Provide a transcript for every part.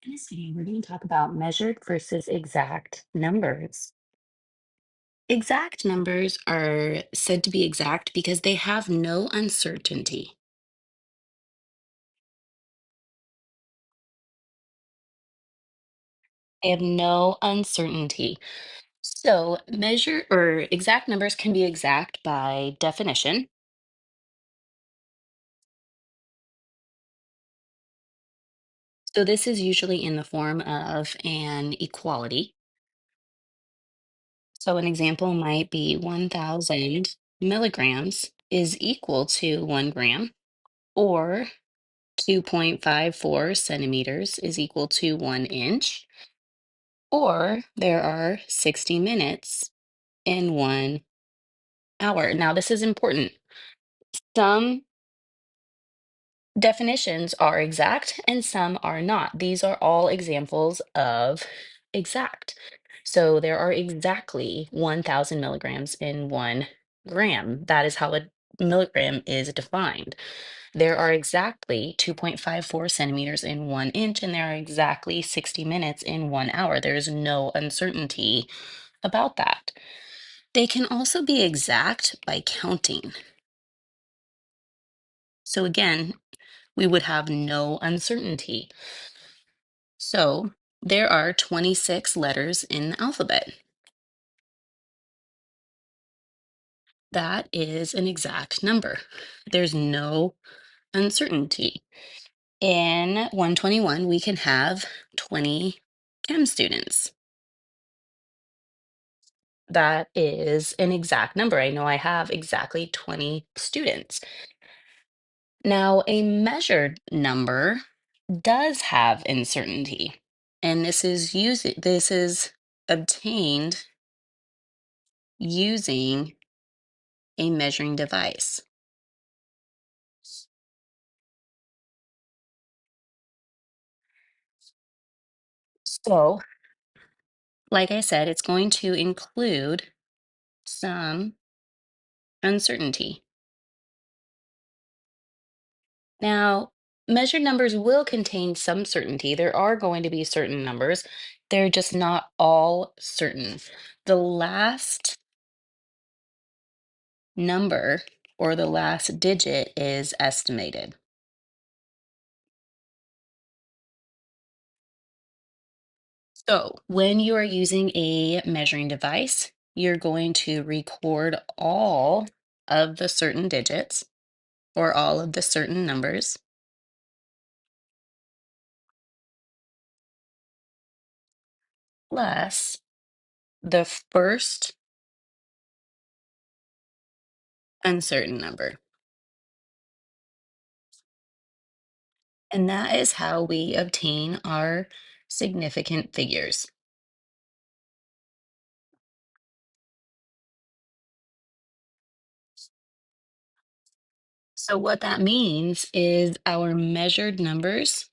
In this video, we're going to talk about measured versus exact numbers. Exact numbers are said to be exact because they have no uncertainty. They have no uncertainty. So, measure or exact numbers can be exact by definition. So, this is usually in the form of an equality. So, an example might be 1,000 milligrams is equal to 1 gram, or 2.54 centimeters is equal to 1 inch, or there are 60 minutes in 1 hour. Now, this is important. Some definitions are exact and some are not. These are all examples of exact. So there are exactly 1,000 milligrams in 1 gram. That is how a milligram is defined. There are exactly 2.54 centimeters in 1 inch, and there are exactly 60 minutes in 1 hour. There is no uncertainty about that. They can also be exact by counting. So again, we would have no uncertainty. So there are 26 letters in the alphabet. That is an exact number. There's no uncertainty. In 121, we can have 20 CHEM students. That is an exact number. I know I have exactly 20 students. Now, a measured number does have uncertainty, and this is obtained using a measuring device. So, like I said, it's going to include some uncertainty. Now, measured numbers will contain some certainty. There are going to be certain numbers. They're just not all certain. The last number or the last digit is estimated. So, when you are using a measuring device, you're going to record all of the certain digits or all of the certain numbers, plus the first uncertain number. And that is how we obtain our significant figures. So, what that means is our measured numbers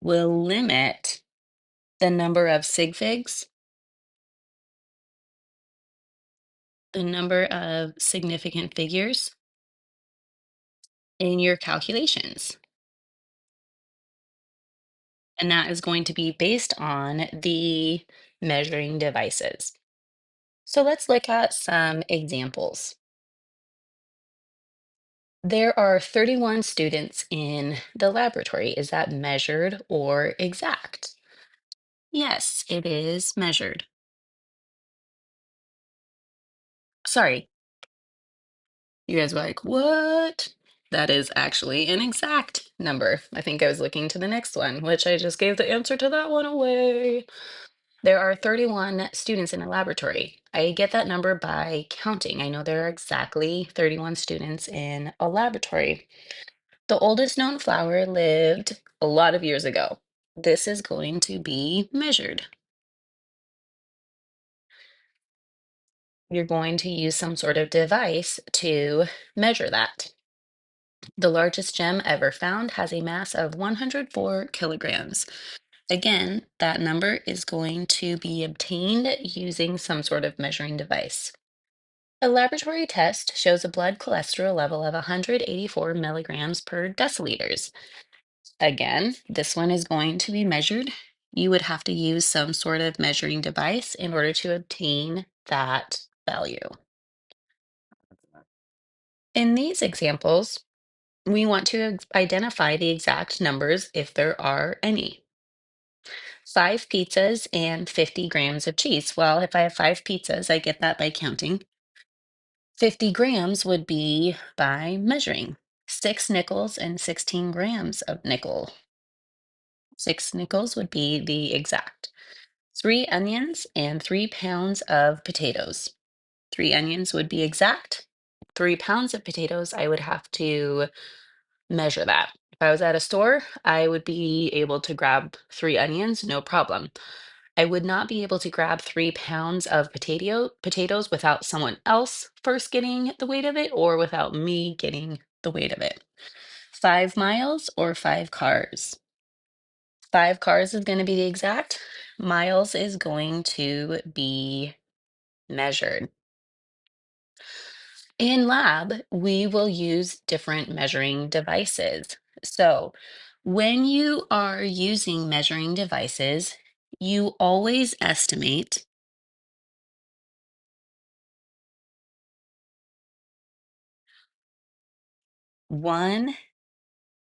will limit the number of sig figs, the number of significant figures in your calculations. And that is going to be based on the measuring devices. So, let's look at some examples. There are 31 students in the laboratory. Is that measured or exact? Yes, it is measured. Sorry, you guys were like, what? That is actually an exact number. I think I was looking to the next one, which I just gave the answer to that one away. There are 31 students in a laboratory. I get that number by counting. I know there are exactly 31 students in a laboratory. The oldest known flower lived a lot of years ago. This is going to be measured. You're going to use some sort of device to measure that. The largest gem ever found has a mass of 104 kilograms. Again, that number is going to be obtained using some sort of measuring device. A laboratory test shows a blood cholesterol level of 184 milligrams per deciliters. Again, this one is going to be measured. You would have to use some sort of measuring device in order to obtain that value. In these examples, we want to identify the exact numbers if there are any. 5 pizzas and 50 grams of cheese. Well, if I have 5 pizzas, I get that by counting. 50 grams would be by measuring. 6 nickels and 16 grams of nickel. 6 nickels would be the exact. 3 onions and 3 pounds of potatoes. 3 onions would be exact. 3 pounds of potatoes, I would have to measure that. If I was at a store, I would be able to grab 3 onions, no problem. I would not be able to grab 3 pounds of potatoes without someone else first getting the weight of it or without me getting the weight of it. 5 miles or 5 cars. 5 cars is going to be the exact. Miles is going to be measured. In lab, we will use different measuring devices. So, when you are using measuring devices, you always estimate 1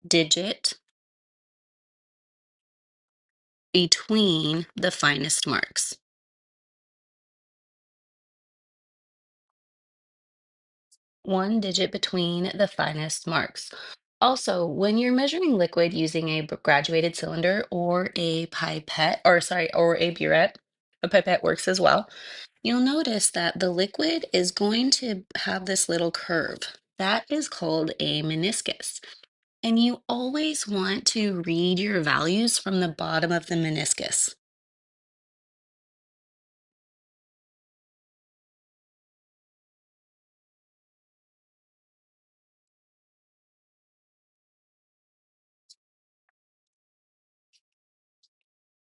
digit between the finest marks. 1 digit between the finest marks. Also, when you're measuring liquid using a graduated cylinder or a pipette, or sorry, or a burette, a pipette works as well. You'll notice that the liquid is going to have this little curve. That is called a meniscus. And you always want to read your values from the bottom of the meniscus.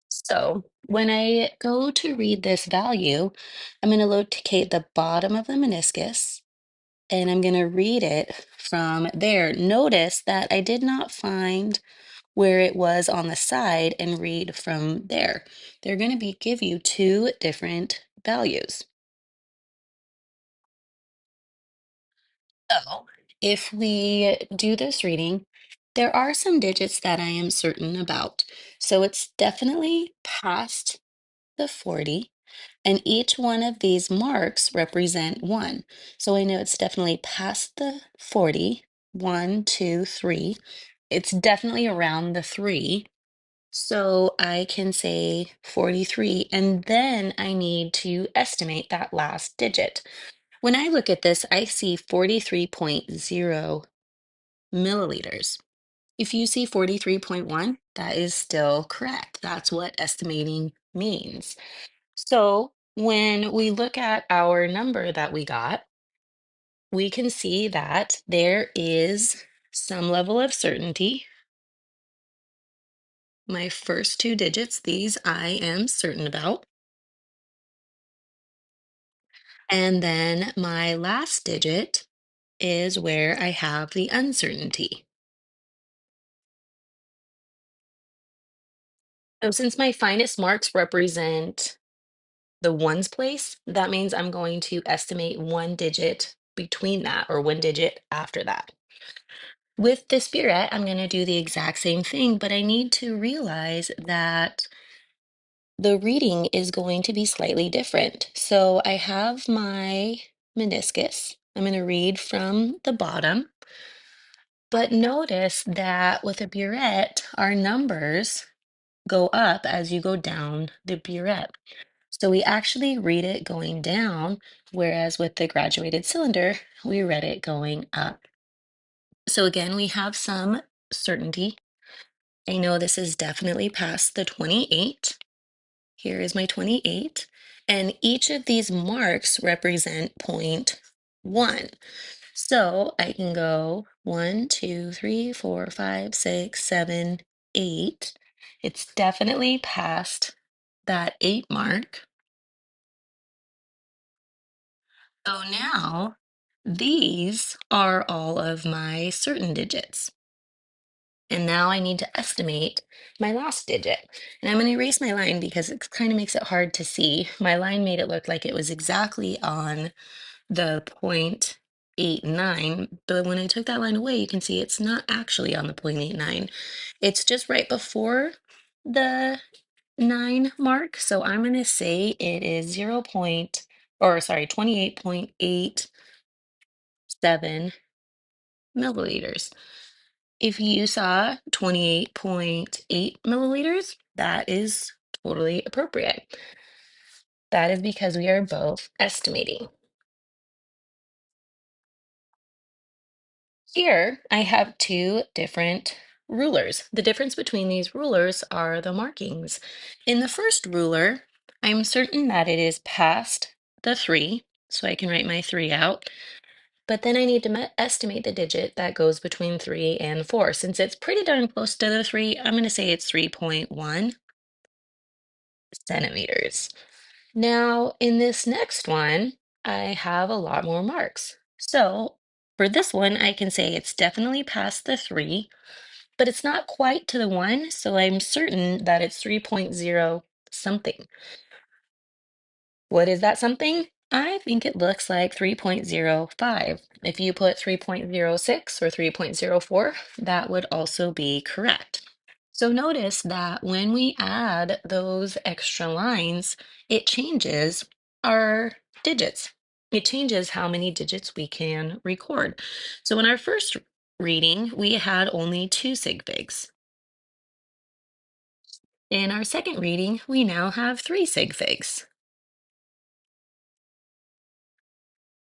So when I go to read this value, I'm going to locate the bottom of the meniscus and I'm going to read it from there. Notice that I did not find where it was on the side and read from there. They're going to give you two different values. So if we do this reading, there are some digits that I am certain about. So it's definitely past the 40, and each one of these marks represent one. So I know it's definitely past the 40. 1, 2, 3. It's definitely around the 3. So I can say 43, and then I need to estimate that last digit. When I look at this, I see 43.0 milliliters. If you see 43.1, that is still correct. That's what estimating means. So when we look at our number that we got, we can see that there is some level of certainty. My first two digits, these I am certain about. And then my last digit is where I have the uncertainty. So since my finest marks represent the ones place, that means I'm going to estimate 1 digit between that or 1 digit after that. With the spirit, I'm going to do the exact same thing, but I need to realize that the reading is going to be slightly different. So I have my meniscus. I'm going to read from the bottom, but notice that with a burette, our numbers go up as you go down the burette. So we actually read it going down, whereas with the graduated cylinder, we read it going up. So again, we have some certainty. I know this is definitely past the 28. Here is my 28. And each of these marks represent point 1. So I can go 1, 2, 3, 4, 5, 6, 7, 8. It's definitely past that 8 mark. So now these are all of my certain digits. And now I need to estimate my last digit. And I'm going to erase my line because it kind of makes it hard to see. My line made it look like it was exactly on the 0.89, but when I took that line away, you can see it's not actually on the 0.89. It's just right before the 9 mark. So I'm going to say it is 28.87 milliliters. If you saw 28.8 milliliters, that is totally appropriate. That is because we are both estimating. Here, I have two different rulers. The difference between these rulers are the markings. In the first ruler, I'm certain that it is past the 3, so I can write my 3 out. But then I need to estimate the digit that goes between 3 and 4. Since it's pretty darn close to the 3, I'm going to say it's 3.1 centimeters. Now, in this next one, I have a lot more marks. So for this one, I can say it's definitely past the 3, but it's not quite to the 1, so I'm certain that it's 3.0 something. What is that something? I think it looks like 3.05. If you put 3.06 or 3.04, that would also be correct. So notice that when we add those extra lines, it changes our digits. It changes how many digits we can record. So in our first reading, we had only 2 sig figs. In our second reading, we now have 3 sig figs.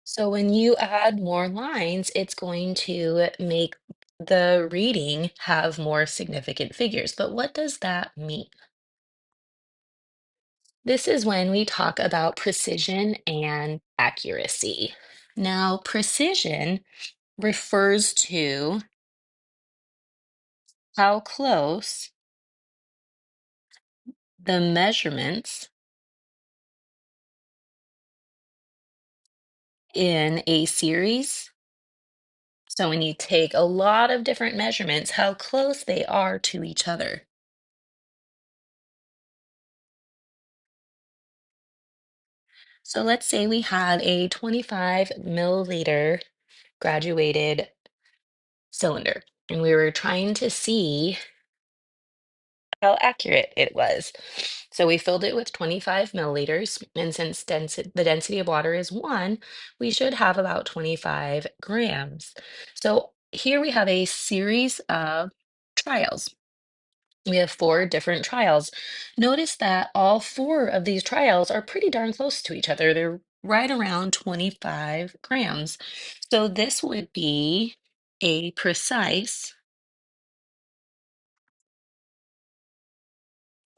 So when you add more lines, it's going to make the reading have more significant figures. But what does that mean? This is when we talk about precision and accuracy. Now, precision refers to how close the measurements in a series. So when you take a lot of different measurements, how close they are to each other. So let's say we had a 25 milliliter graduated cylinder, and we were trying to see how accurate it was. So we filled it with 25 milliliters, and since the density of water is 1, we should have about 25 grams. So here we have a series of trials. We have 4 different trials. Notice that all 4 of these trials are pretty darn close to each other. They're right around 25 grams. So this would be a precise,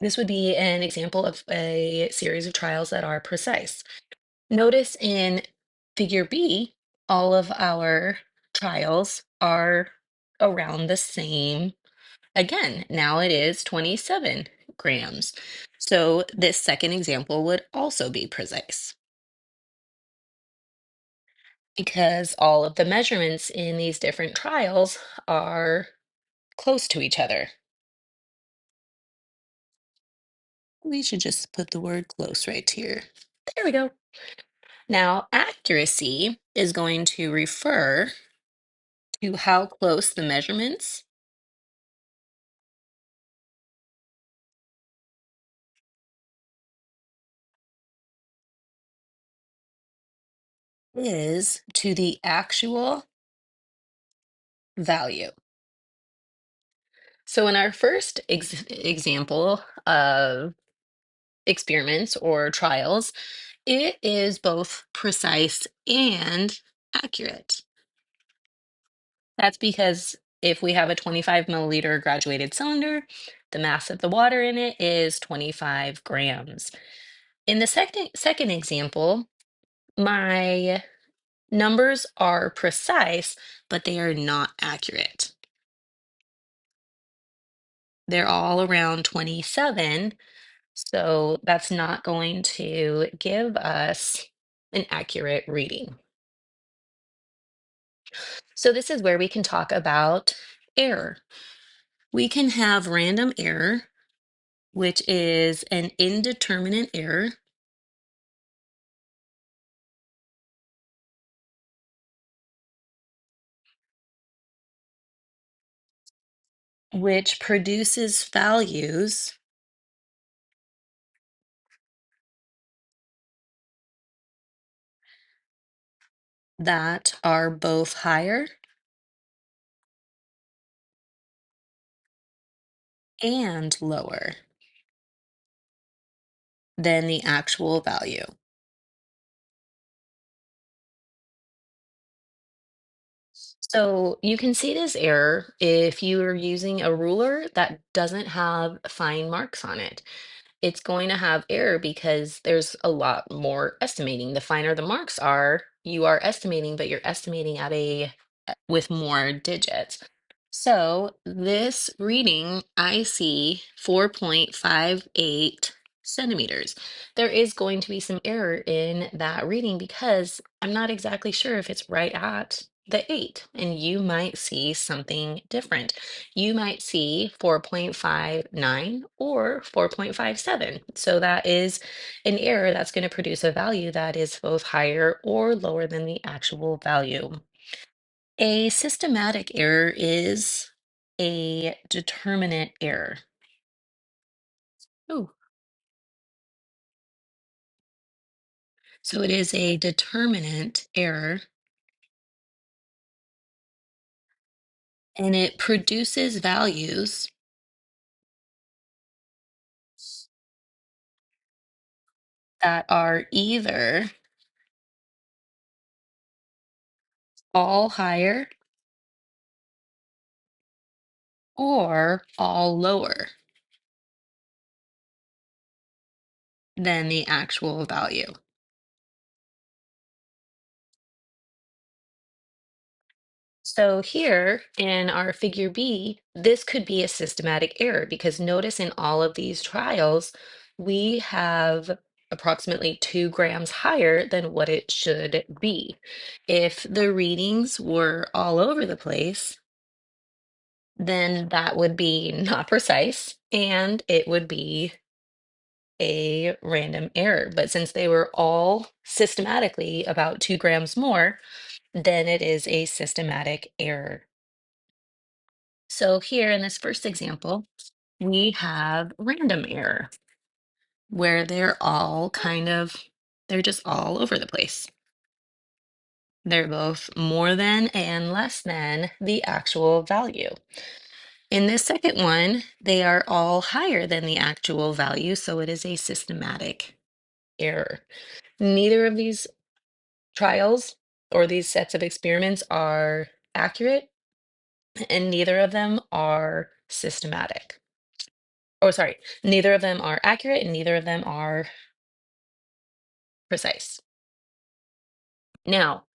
this would be an example of a series of trials that are precise. Notice in figure B, all of our trials are around the same. Again, now it is 27 grams. So this second example would also be precise because all of the measurements in these different trials are close to each other. We should just put the word close right here. There we go. Now, accuracy is going to refer to how close the measurements is to the actual value. So in our first example of experiments or trials, it is both precise and accurate. That's because if we have a 25 milliliter graduated cylinder, the mass of the water in it is 25 grams. In the second example, my numbers are precise, but they are not accurate. They're all around 27, so that's not going to give us an accurate reading. So this is where we can talk about error. We can have random error, which is an indeterminate error, which produces values that are both higher and lower than the actual value. So you can see this error if you are using a ruler that doesn't have fine marks on it. It's going to have error because there's a lot more estimating. The finer the marks are, you are estimating, but you're estimating at with more digits. So this reading, I see 4.58 centimeters. There is going to be some error in that reading because I'm not exactly sure if it's right at the 8, and you might see something different. You might see 4.59 or 4.57. So that is an error that's going to produce a value that is both higher or lower than the actual value. A systematic error is a determinate error. Oh, so it is a determinant error, and it produces values that are either all higher or all lower than the actual value. So here in our figure B, this could be a systematic error because notice in all of these trials, we have approximately 2 grams higher than what it should be. If the readings were all over the place, then that would be not precise and it would be a random error. But since they were all systematically about 2 grams more, then it is a systematic error. So here in this first example, we have random error where they're just all over the place. They're both more than and less than the actual value. In this second one, they are all higher than the actual value, so it is a systematic error. Neither of these trials or these sets of experiments are accurate, and neither of them are systematic. Oh, sorry, neither of them are accurate and neither of them are precise. Now,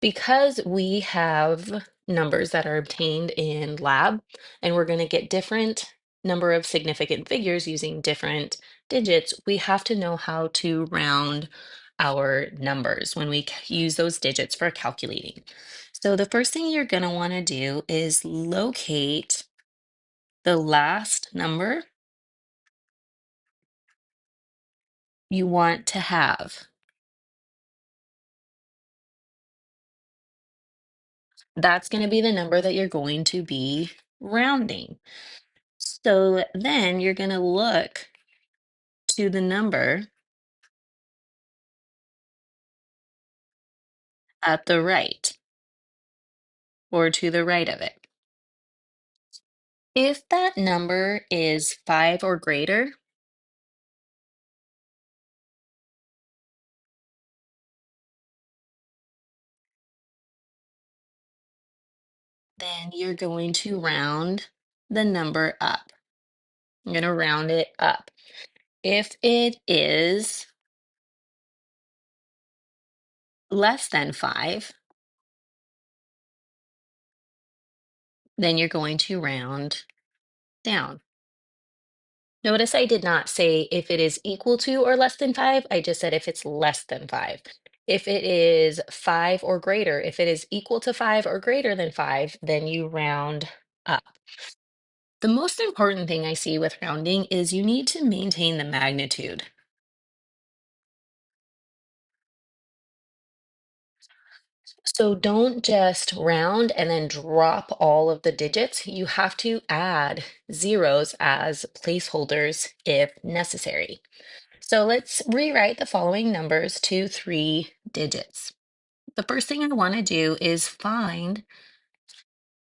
because we have numbers that are obtained in lab, and we're going to get different number of significant figures using different digits, we have to know how to round our numbers when we use those digits for calculating. So the first thing you're going to want to do is locate the last number you want to have. That's going to be the number that you're going to be rounding. So then you're going to look to the number at the right or to the right of it. If that number is 5 or greater, then you're going to round the number up. I'm going to round it up. If it is less than 5, then you're going to round down. Notice I did not say if it is equal to or less than 5. I just said if it's less than 5. If it is 5 or greater, if it is equal to 5 or greater than 5, then you round up. The most important thing I see with rounding is you need to maintain the magnitude. So don't just round and then drop all of the digits. You have to add zeros as placeholders if necessary. So let's rewrite the following numbers to 3 digits. The first thing I want to do is I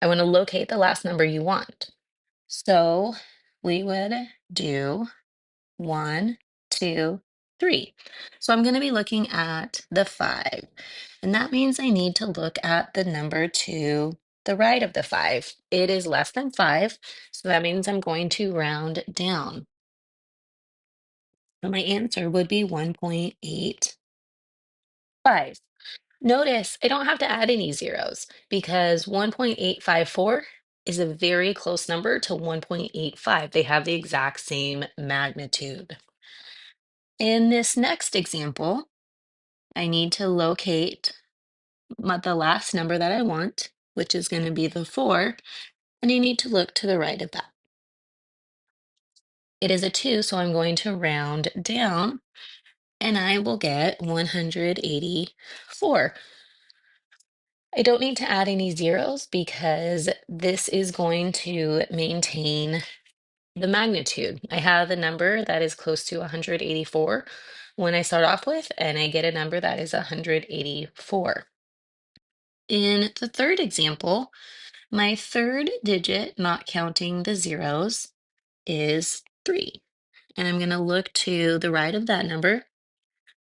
want to locate the last number you want. So we would do 1, 2, 3. So I'm going to be looking at the 5. And that means I need to look at the number to the right of the 5. It is less than 5. So that means I'm going to round down. So my answer would be 1.85. Notice I don't have to add any zeros because 1.854 is a very close number to 1.85. They have the exact same magnitude. In this next example, I need to locate the last number that I want, which is going to be the 4, and I need to look to the right of that. It is a 2, so I'm going to round down, and I will get 184. I don't need to add any zeros because this is going to maintain the magnitude. I have a number that is close to 184 when I start off with, and I get a number that is 184. In the third example, my third digit, not counting the zeros, is 3. And I'm going to look to the right of that number,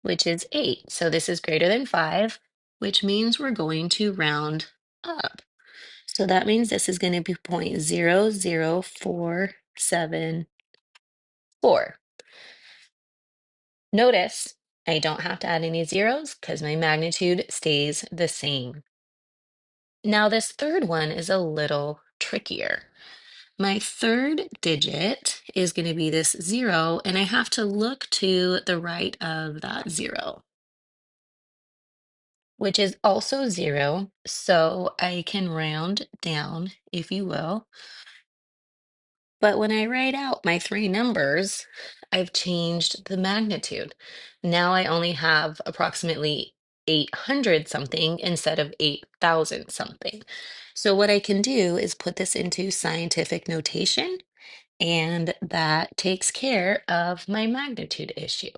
which is 8. So this is greater than 5, which means we're going to round up. So that means this is going to be 0.00474. Notice I don't have to add any zeros because my magnitude stays the same. Now this third one is a little trickier. My third digit is going to be this 0, and I have to look to the right of that 0, which is also 0. So I can round down, if you will. But when I write out my 3 numbers, I've changed the magnitude. Now I only have approximately 800 something instead of 8,000 something. So what I can do is put this into scientific notation, and that takes care of my magnitude issue.